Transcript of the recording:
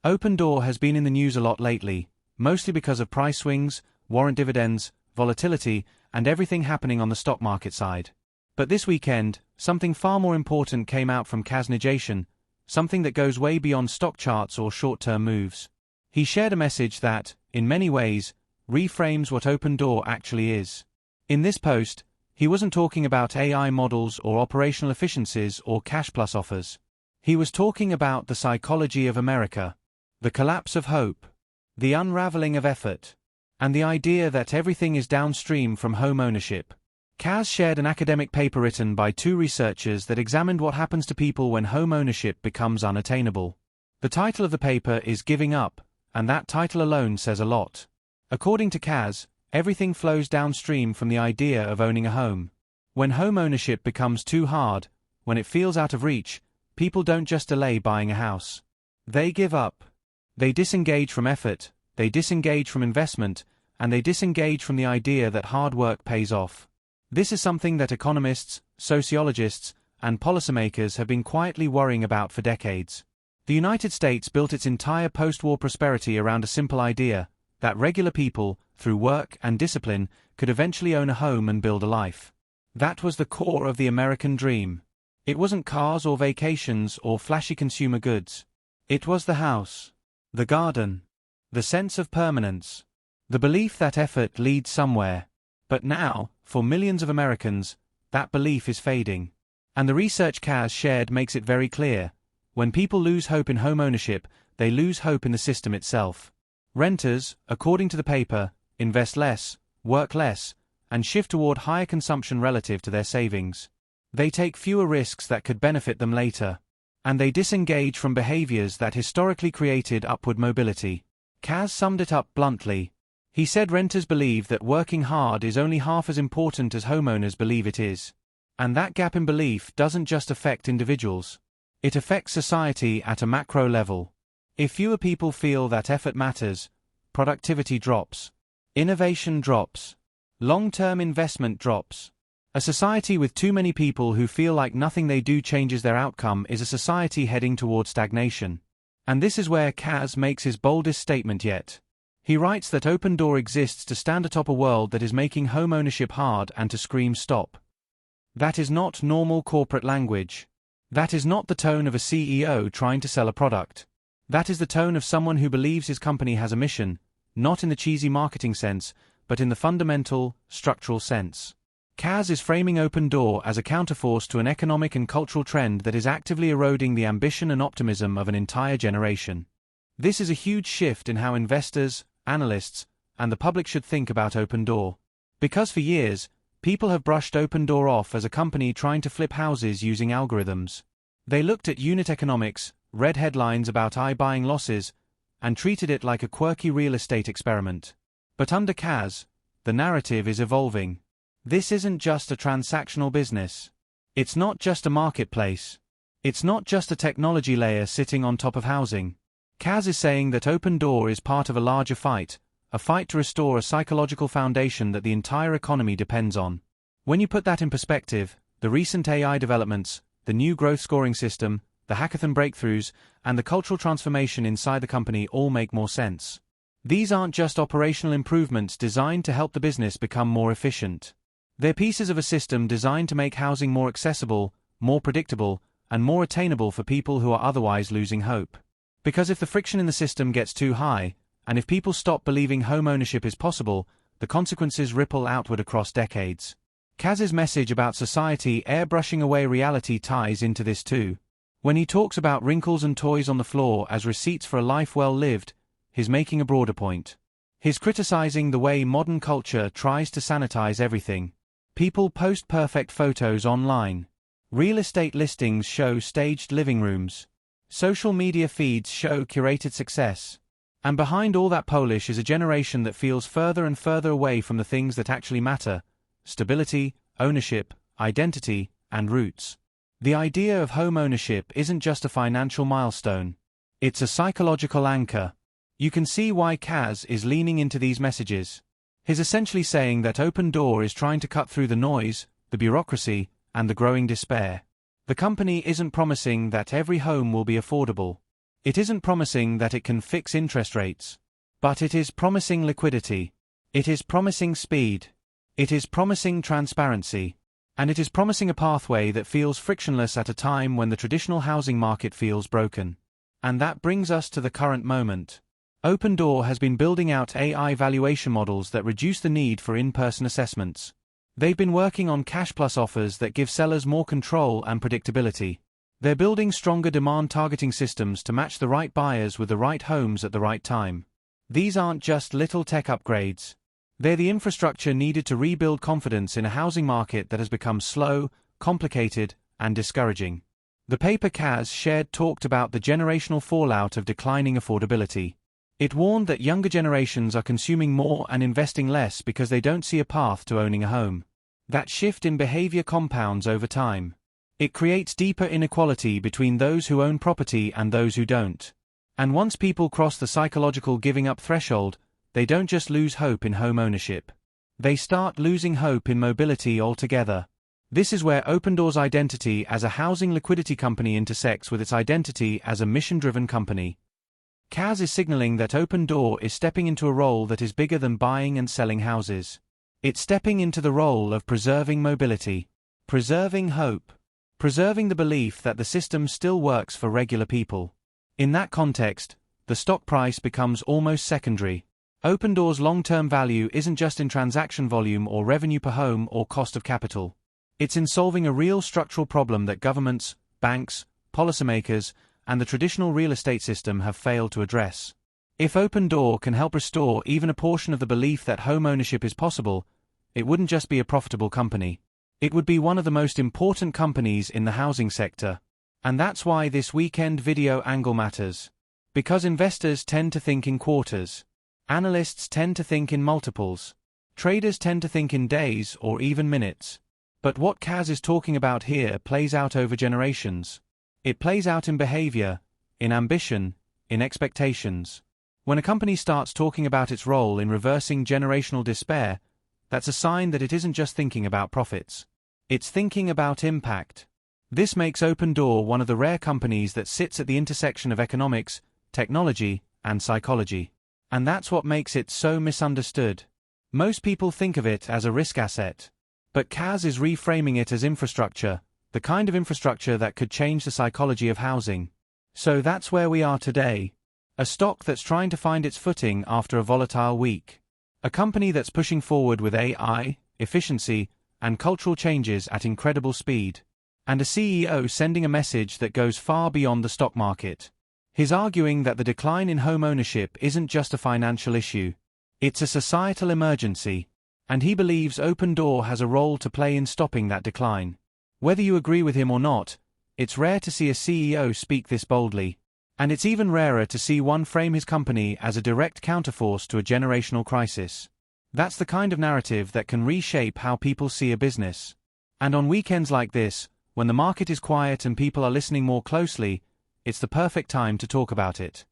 Opendoor has been in the news a lot lately, mostly because of price swings, warrant dividends, volatility, and everything happening on the stock market side. But this weekend, something far more important came out from Kaz Nejatian, something that goes way beyond stock charts or short-term moves. He shared a message that, in many ways, reframes what Opendoor actually is. In this post, he wasn't talking about AI models or operational efficiencies or cash plus offers. He was talking about the psychology of America, the collapse of hope, the unraveling of effort, and the idea that everything is downstream from homeownership. Kaz shared an academic paper written by two researchers that examined what happens to people when homeownership becomes unattainable. The title of the paper is Giving Up, and that title alone says a lot. According to Kaz, everything flows downstream from the idea of owning a home. When homeownership becomes too hard, when it feels out of reach, people don't just delay buying a house. They give up. They disengage from effort, they disengage from investment, and they disengage from the idea that hard work pays off. This is something that economists, sociologists, and policymakers have been quietly worrying about for decades. The United States built its entire post-war prosperity around a simple idea, that regular people, through work and discipline, could eventually own a home and build a life. That was the core of the American dream. It wasn't cars or vacations or flashy consumer goods. It was the house, the garden, the sense of permanence, the belief that effort leads somewhere. But now, for millions of Americans, that belief is fading. And the research Kaz shared makes it very clear. When people lose hope in homeownership, they lose hope in the system itself. Renters, according to the paper, invest less, work less, and shift toward higher consumption relative to their savings. They take fewer risks that could benefit them later. And they disengage from behaviors that historically created upward mobility. Kaz summed it up bluntly. He said renters believe that working hard is only half as important as homeowners believe it is. And that gap in belief doesn't just affect individuals. It affects society at a macro level. If fewer people feel that effort matters, productivity drops, innovation drops, long-term investment drops. A society with too many people who feel like nothing they do changes their outcome is a society heading toward stagnation. And this is where Kaz makes his boldest statement yet. He writes that Opendoor exists to stand atop a world that is making homeownership hard and to scream stop. That is not normal corporate language. That is not the tone of a CEO trying to sell a product. That is the tone of someone who believes his company has a mission, not in the cheesy marketing sense, but in the fundamental, structural sense. Kaz is framing Opendoor as a counterforce to an economic and cultural trend that is actively eroding the ambition and optimism of an entire generation. This is a huge shift in how investors, analysts, and the public should think about Opendoor. Because for years, people have brushed Opendoor off as a company trying to flip houses using algorithms. They looked at unit economics, read headlines about iBuying losses, and treated it like a quirky real estate experiment. But under Kaz, the narrative is evolving. This isn't just a transactional business. It's not just a marketplace. It's not just a technology layer sitting on top of housing. Kaz is saying that Opendoor is part of a larger fight, a fight to restore a psychological foundation that the entire economy depends on. When you put that in perspective, the recent AI developments, the new growth scoring system, the hackathon breakthroughs, and the cultural transformation inside the company all make more sense. These aren't just operational improvements designed to help the business become more efficient. They're pieces of a system designed to make housing more accessible, more predictable, and more attainable for people who are otherwise losing hope. Because if the friction in the system gets too high, and if people stop believing homeownership is possible, the consequences ripple outward across decades. Kaz's message about society airbrushing away reality ties into this too. When he talks about wrinkles and toys on the floor as receipts for a life well lived, he's making a broader point. He's criticizing the way modern culture tries to sanitize everything. People post perfect photos online. Real estate listings show staged living rooms. Social media feeds show curated success. And behind all that polish is a generation that feels further and further away from the things that actually matter: stability, ownership, identity, and roots. The idea of home ownership isn't just a financial milestone. It's a psychological anchor. You can see why Kaz is leaning into these messages. He's essentially saying that Opendoor is trying to cut through the noise, the bureaucracy, and the growing despair. The company isn't promising that every home will be affordable. It isn't promising that it can fix interest rates. But it is promising liquidity. It is promising speed. It is promising transparency. And it is promising a pathway that feels frictionless at a time when the traditional housing market feels broken. And that brings us to the current moment. Opendoor has been building out AI valuation models that reduce the need for in-person assessments. They've been working on cash plus offers that give sellers more control and predictability. They're building stronger demand targeting systems to match the right buyers with the right homes at the right time. These aren't just little tech upgrades. They're the infrastructure needed to rebuild confidence in a housing market that has become slow, complicated, and discouraging. The paper Kaz shared talked about the generational fallout of declining affordability. It warned that younger generations are consuming more and investing less because they don't see a path to owning a home. That shift in behavior compounds over time. It creates deeper inequality between those who own property and those who don't. And once people cross the psychological giving up threshold, they don't just lose hope in home ownership. They start losing hope in mobility altogether. This is where Opendoor's identity as a housing liquidity company intersects with its identity as a mission-driven company. Kaz is signaling that Opendoor is stepping into a role that is bigger than buying and selling houses. It's stepping into the role of preserving mobility, preserving hope, preserving the belief that the system still works for regular people. In that context, the stock price becomes almost secondary. Opendoor's long-term value isn't just in transaction volume or revenue per home or cost of capital. It's in solving a real structural problem that governments, banks, policymakers, and the traditional real estate system have failed to address. If Opendoor can help restore even a portion of the belief that home ownership is possible, it wouldn't just be a profitable company. It would be one of the most important companies in the housing sector. And that's why this weekend video angle matters. Because investors tend to think in quarters. Analysts tend to think in multiples. Traders tend to think in days or even minutes. But what Kaz is talking about here plays out over generations. It plays out in behavior, in ambition, in expectations. When a company starts talking about its role in reversing generational despair, that's a sign that it isn't just thinking about profits. It's thinking about impact. This makes Opendoor one of the rare companies that sits at the intersection of economics, technology, and psychology. And that's what makes it so misunderstood. Most people think of it as a risk asset. But Kaz is reframing it as infrastructure, the kind of infrastructure that could change the psychology of housing. So that's where we are today. A stock that's trying to find its footing after a volatile week. A company that's pushing forward with AI, efficiency, and cultural changes at incredible speed. And a CEO sending a message that goes far beyond the stock market. He's arguing that the decline in home ownership isn't just a financial issue. It's a societal emergency. And he believes Opendoor has a role to play in stopping that decline. Whether you agree with him or not, it's rare to see a CEO speak this boldly. And it's even rarer to see one frame his company as a direct counterforce to a generational crisis. That's the kind of narrative that can reshape how people see a business. And on weekends like this, when the market is quiet and people are listening more closely, it's the perfect time to talk about it.